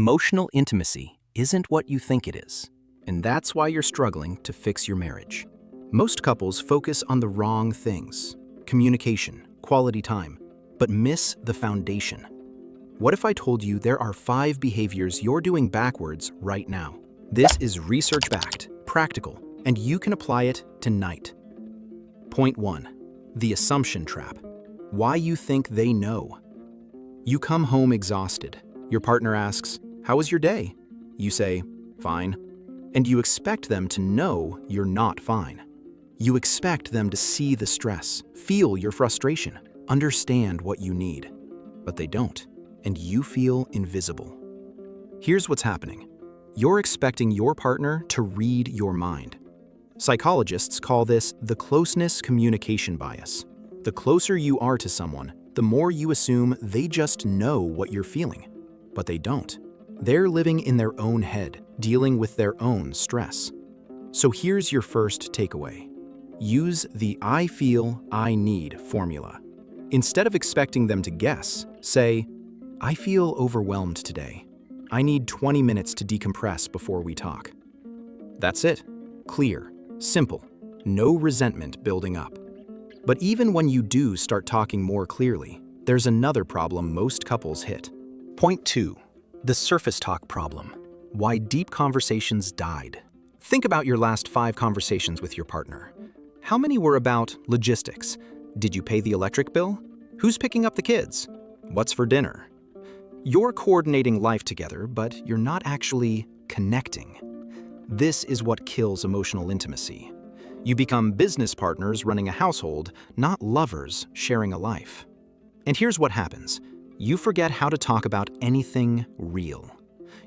Emotional intimacy isn't what you think it is, and that's why you're struggling to fix your marriage. Most couples focus on the wrong things: communication, quality time, but miss the foundation. What if I told you there are 5 behaviors you're doing backwards right now? This is research-backed, practical, and you can apply it tonight. Point 1. The assumption trap. Why you think they know. You come home exhausted. Your partner asks, "How was your day?" You say, "Fine." And you expect them to know you're not fine. You expect them to see the stress, feel your frustration, understand what you need. But they don't, and you feel invisible. Here's what's happening. You're expecting your partner to read your mind. Psychologists call this the closeness communication bias. The closer you are to someone, the more you assume they just know what you're feeling. But they don't. They're living in their own head, dealing with their own stress. So here's your first takeaway. Use the I feel, I need formula. Instead of expecting them to guess, say, "I feel overwhelmed today. I need 20 minutes to decompress before we talk." That's it. Clear, simple, no resentment building up. But even when you do start talking more clearly, there's another problem most couples hit. Point 2. The surface talk problem. Why deep conversations died. Think about your last 5 conversations with your partner. How many were about logistics? Did you pay the electric bill? Who's picking up the kids? What's for dinner? You're coordinating life together, but you're not actually connecting. This is what kills emotional intimacy. You become business partners running a household, not lovers sharing a life. And here's what happens. You forget how to talk about anything real.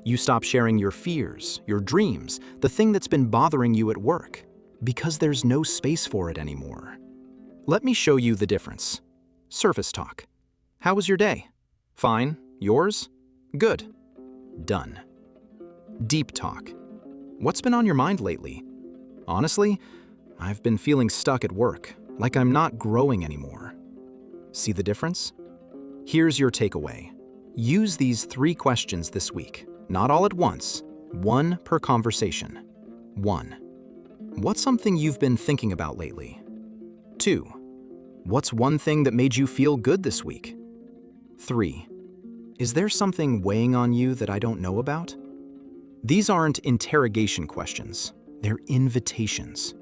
You stop sharing your fears, your dreams, the thing that's been bothering you at work, because there's no space for it anymore. Let me show you the difference. Surface talk. How was your day? Fine. Yours? Good. Done. Deep talk. What's been on your mind lately? Honestly, I've been feeling stuck at work, like I'm not growing anymore. See the difference? Here's your takeaway. Use these 3 questions this week, not all at once, 1 per conversation. 1. What's something you've been thinking about lately? 2. What's one thing that made you feel good this week? 3. Is there something weighing on you that I don't know about? These aren't interrogation questions, they're invitations.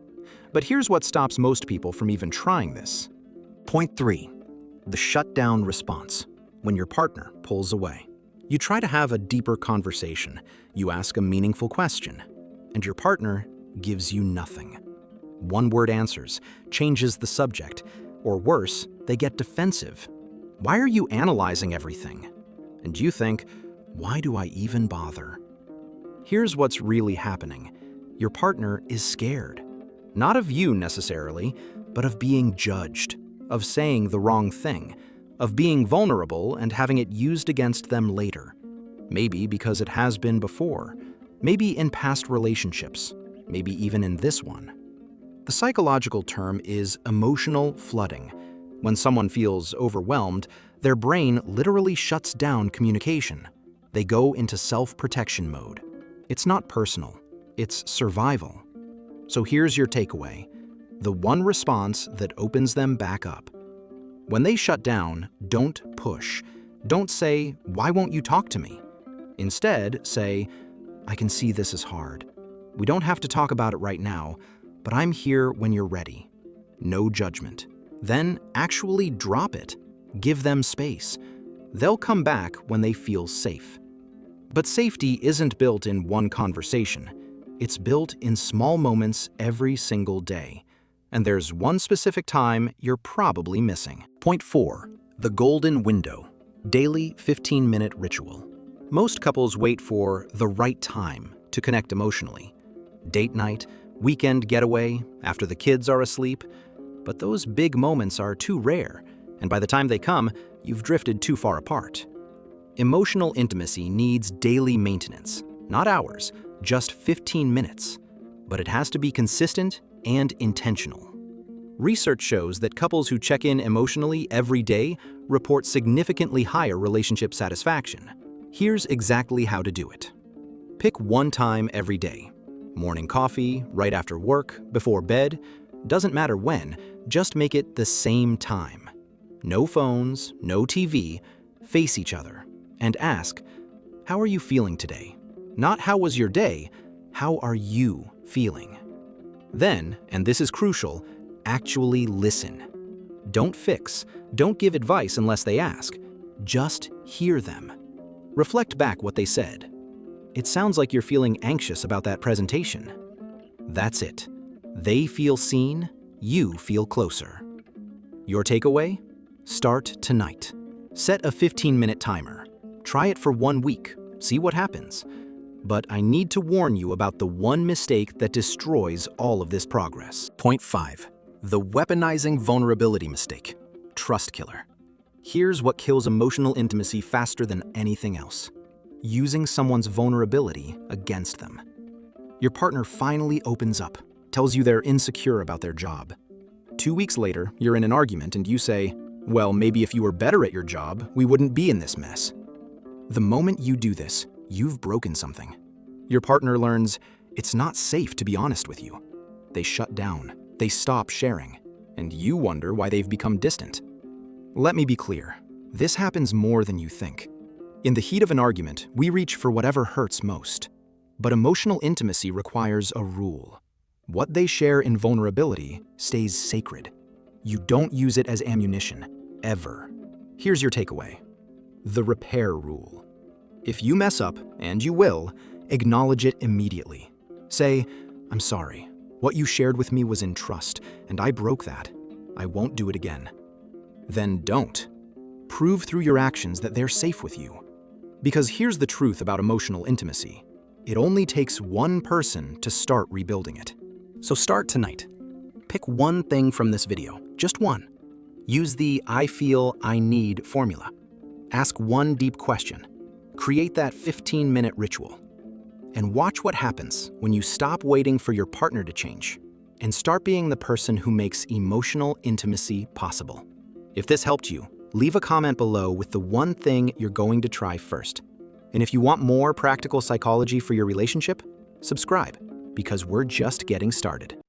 But here's what stops most people from even trying this. Point 3. The shutdown response. When your partner pulls away. You try to have a deeper conversation. You ask a meaningful question, and your partner gives you nothing. One-word answers, changes the subject, or worse, they get defensive. Why are you analyzing everything? And you think, why do I even bother? Here's what's really happening. Your partner is scared. Not of you necessarily, but of being judged, of saying the wrong thing, of being vulnerable and having it used against them later. Maybe because it has been before, maybe in past relationships, maybe even in this one. The psychological term is emotional flooding. When someone feels overwhelmed, their brain literally shuts down communication. They go into self-protection mode. It's not personal, it's survival. So here's your takeaway. The one response that opens them back up. When they shut down, don't push. Don't say, "Why won't you talk to me?" Instead, say, "I can see this is hard. We don't have to talk about it right now, but I'm here when you're ready." No judgment. Then actually drop it. Give them space. They'll come back when they feel safe. But safety isn't built in one conversation. It's built in small moments every single day. And there's one specific time you're probably missing. Point 4. The golden window. Daily 15-minute ritual. Most couples wait for the right time to connect emotionally. Date night, weekend getaway, after the kids are asleep. But those big moments are too rare, and by the time they come, you've drifted too far apart. Emotional intimacy needs daily maintenance, not hours, just 15 minutes. But it has to be consistent and intentional. Research shows that couples who check in emotionally every day report significantly higher relationship satisfaction. Here's exactly how to do it. Pick one time every day. Morning coffee, right after work, before bed. Doesn't matter when, just make it the same time. No phones, no TV, face each other, and ask, how are you feeling today? Not how was your day, how are you feeling? Then, and this is crucial, actually listen. Don't fix, don't give advice unless they ask. Just hear them. Reflect back what they said. It sounds like you're feeling anxious about that presentation. That's it. They feel seen, you feel closer. Your takeaway? Start tonight. Set a 15-minute timer. Try it for 1 week. See what happens. But I need to warn you about the one mistake that destroys all of this progress. Point 5. The weaponizing vulnerability mistake. Trust killer. Here's what kills emotional intimacy faster than anything else. Using someone's vulnerability against them. Your partner finally opens up, tells you they're insecure about their job. 2 weeks later, you're in an argument and you say, well, maybe if you were better at your job, we wouldn't be in this mess. The moment you do this, you've broken something. Your partner learns it's not safe to be honest with you. They shut down, they stop sharing, and you wonder why they've become distant. Let me be clear, this happens more than you think. In the heat of an argument, we reach for whatever hurts most. But emotional intimacy requires a rule. What they share in vulnerability stays sacred. You don't use it as ammunition, ever. Here's your takeaway. The repair rule. If you mess up, and you will, acknowledge it immediately. Say, I'm sorry. What you shared with me was in trust, and I broke that. I won't do it again. Then don't. Prove through your actions that they're safe with you. Because here's the truth about emotional intimacy. It only takes one person to start rebuilding it. So start tonight. Pick one thing from this video, just one. Use the I feel, I need formula. Ask one deep question. Create that 15-minute ritual. And watch what happens when you stop waiting for your partner to change and start being the person who makes emotional intimacy possible. If this helped you, leave a comment below with the one thing you're going to try first. And if you want more practical psychology for your relationship, subscribe, because we're just getting started.